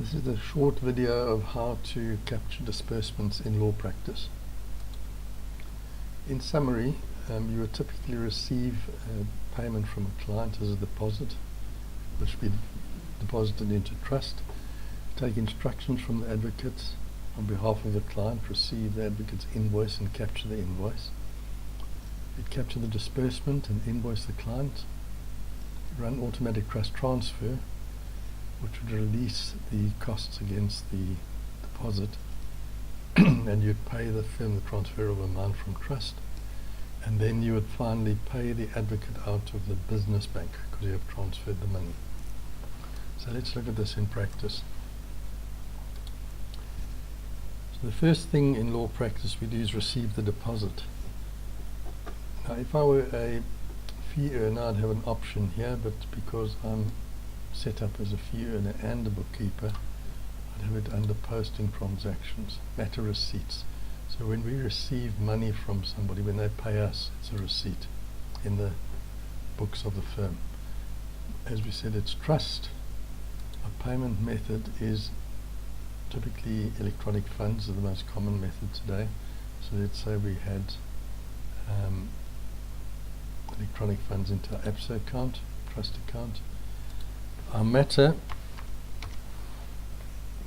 This is a short video of how to capture disbursements in law practice. In summary, you would typically receive a payment from a client as a deposit, which will be deposited into trust. Take instructions from the advocates on behalf of the client, receive the advocate's invoice and capture the invoice. You'd capture the disbursement and invoice the client. Run automatic trust transfer, which would release the costs against the deposit, and you'd pay the firm the transfer of amount from trust, and then you would finally pay the advocate out of the business bank because you have transferred the money. So let's look at this in practice. So the first thing in law practice we do is receive the deposit. Now if I were a fee earner, I'd have an option here, but because I'm set up as a fee earner and a bookkeeper, I'd have it under posting transactions, matter receipts. So when we receive money from somebody, when they pay us, it's a receipt in the books of the firm. As we said, it's trust. A payment method is typically electronic funds are the most common method today. So let's say we had electronic funds into our ABSA account, trust account. Our matter,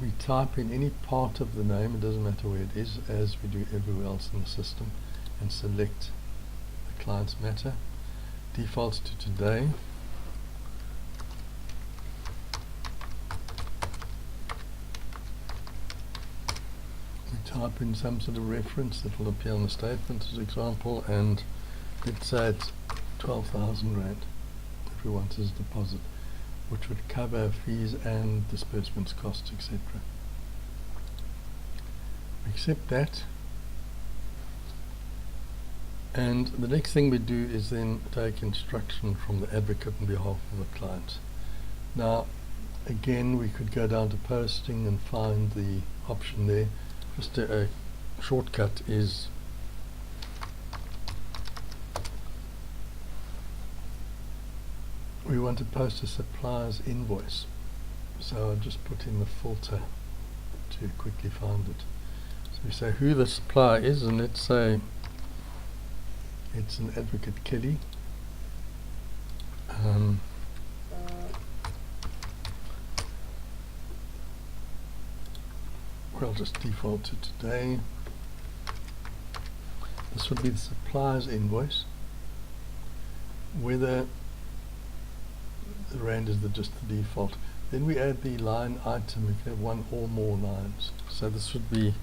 we type in any part of the name, it doesn't matter where it is, as we do everywhere else in the system, and select the client's matter. Defaults to today. We type in some sort of reference that will appear on the statement as example, and let's say it's 12,000 Rand if we want as a deposit, which would cover fees and disbursements costs, etc. We accept that, and the next thing we do is then take instruction from the advocate on behalf of the client. Now again, we could go down to posting and find the option there. Just a shortcut is we want to post a supplier's invoice, so I'll just put in the filter to quickly find it. So we say who the supplier is, and let's say it's an Advocate Kelly. I'll just default to today. This would be the supplier's invoice. Whether the Rand is just the default. Then we add the line item. We can have one or more lines. So this would be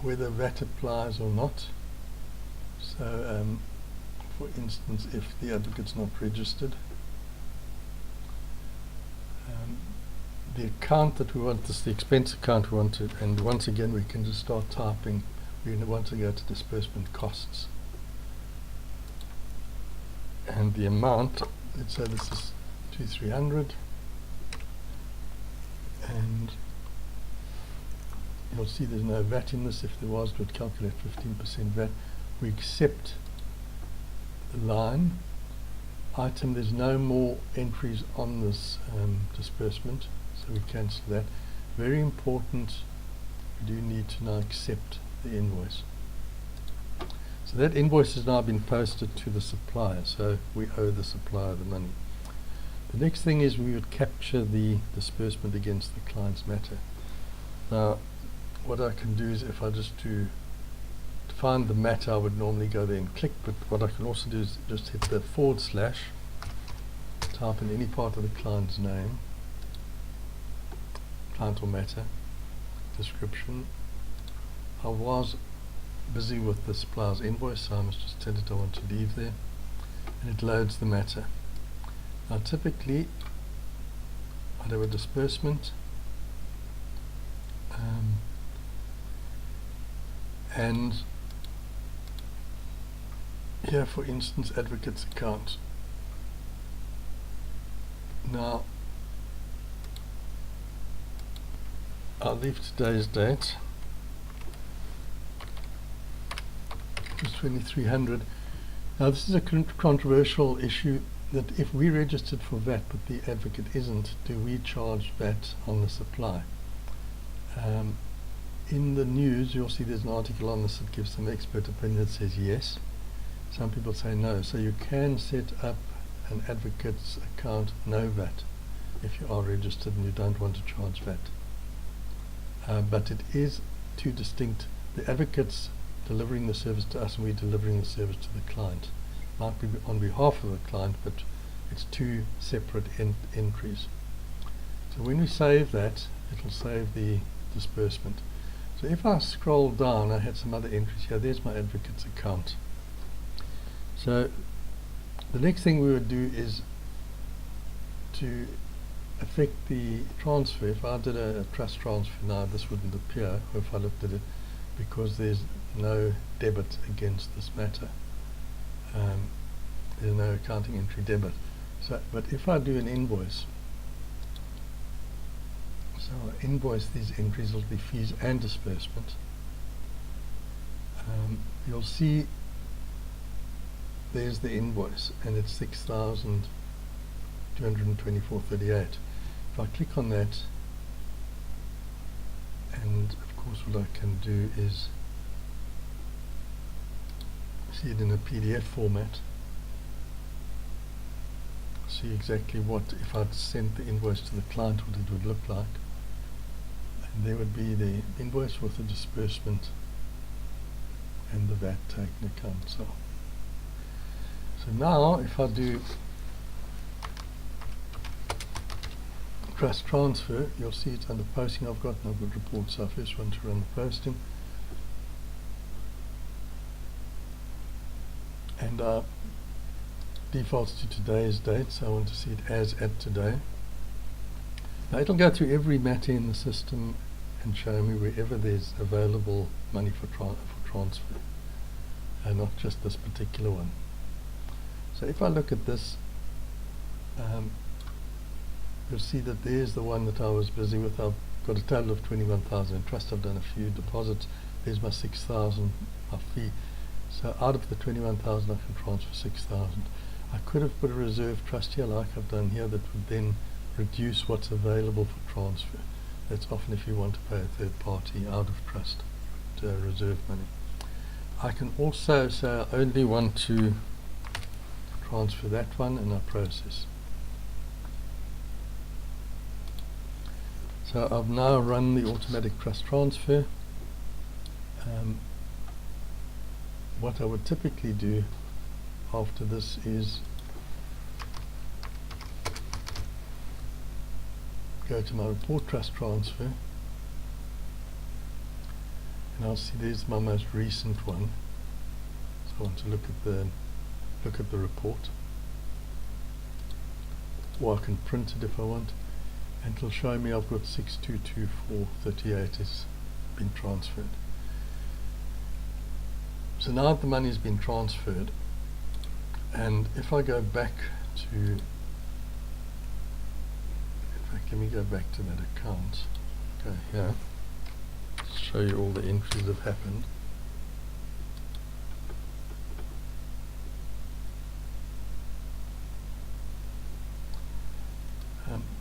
whether VAT applies or not. So for instance, if the advocate's not registered, the account that we want, this is the expense account we want to, and once again we can just start typing. We want to go to disbursement costs, and the amount, let's say this is 2,300, and you'll see there's no VAT in this. If there was, it would calculate 15% VAT. We accept the line item. There's no more entries on this disbursement, so we cancel that. Very important, we do need to now accept the invoice. So that invoice has now been posted to the supplier, so we owe the supplier the money. The next thing is we would capture the disbursement against the client's matter. Now what I can do is, if I just to find the matter, I would normally go there and click, but what I can also do is just hit the /, type in any part of the client's name, client or matter, description. I was busy with the supplier's invoice, so I must just tell it I want to leave there, and it loads the matter. Now typically I'd have a disbursement, and here for instance advocate's account. Now I'll leave today's date was 2,300. Now this is a controversial issue, that if we registered for VAT but the advocate isn't, do we charge VAT on the supply? In the news you'll see there's an article on this that gives some expert opinion that says yes. Some people say no. So you can set up an advocate's account no VAT if you are registered and you don't want to charge VAT. But it is two distinct. The advocate's delivering the service to us and we're delivering the service to the client. Might be on behalf of the client, but it's two separate entries. So when we save that, it'll save the disbursement. So if I scroll down, I had some other entries here. There's my advocate's account. So the next thing we would do is to affect the transfer. If I did a trust transfer now, this wouldn't appear, or if I looked at it, because there's no debit against this matter. There's no accounting entry debit. So, but if I do an invoice, so I invoice these entries, will be fees and disbursement. You'll see there's the invoice, and it's 6,224.38. If I click on that, and of course what I can do is see it in a PDF format, see exactly what, if I'd sent the invoice to the client, what it would look like. And there would be the invoice with the disbursement and the VAT taken account. So now if I do trust transfer, you'll see it under posting. I've got reports, so I first want to run the posting. And defaults to today's date, so I want to see it as at today. Now it'll go through every matter in the system and show me wherever there's available money for transfer, and not just this particular one. So if I look at this, you'll see that there's the one that I was busy with. I've got a total of 21,000 in trust. I've done a few deposits. There's my 6,000, my fee. So out of the 21,000 I can transfer 6,000. I could have put a reserve trust here like I've done here, that would then reduce what's available for transfer. That's often if you want to pay a third party out of trust, you would reserve money. I can also say I only want to transfer that one, and I process. So I've now run the automatic trust transfer. What I would typically do after this is go to my report trust transfer, and I'll see there's my most recent one. So I want to look at the report, or I can print it if I want, and it'll show me I've got 6,224.38 has been transferred. So now the money's been transferred, and if I go back to, in fact let me go back to that account, go here, show you all the entries that have happened.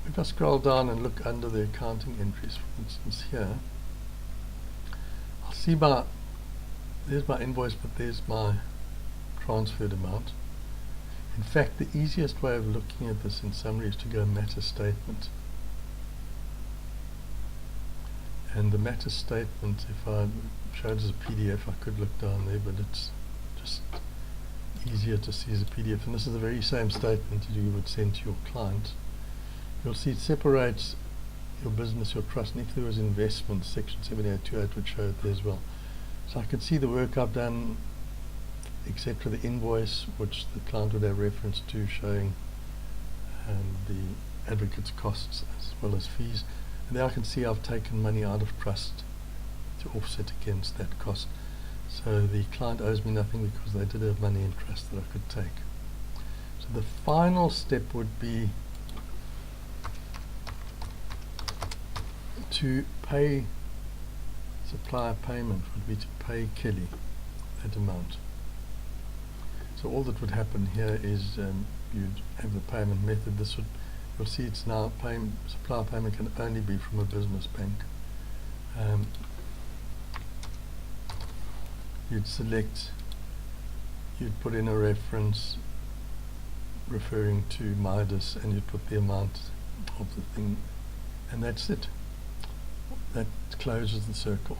If I scroll down and look under the accounting entries, for instance here, I'll see there's my invoice, but there's my transferred amount. In fact, the easiest way of looking at this in summary is to go matter statement. And the matter statement, if I showed as a PDF, I could look down there, but it's just easier to see as a PDF. And this is the very same statement that you would send to your client. You'll see it separates your business, your trust, and if there was investment, section 7828 would show it there as well. So I can see the work I've done, etc., the invoice, which the client would have reference to, showing the advocate's costs as well as fees. And there I can see I've taken money out of trust to offset against that cost. So the client owes me nothing because they did have money in trust that I could take. So the final step would be to pay supplier payment, would be to pay Kelly that amount. So all that would happen here is you'd have the payment method. You'll see it's now supplier payment can only be from a business bank. You'd put in a reference referring to Midas, and you'd put the amount of the thing, and that's it. That closes the circle.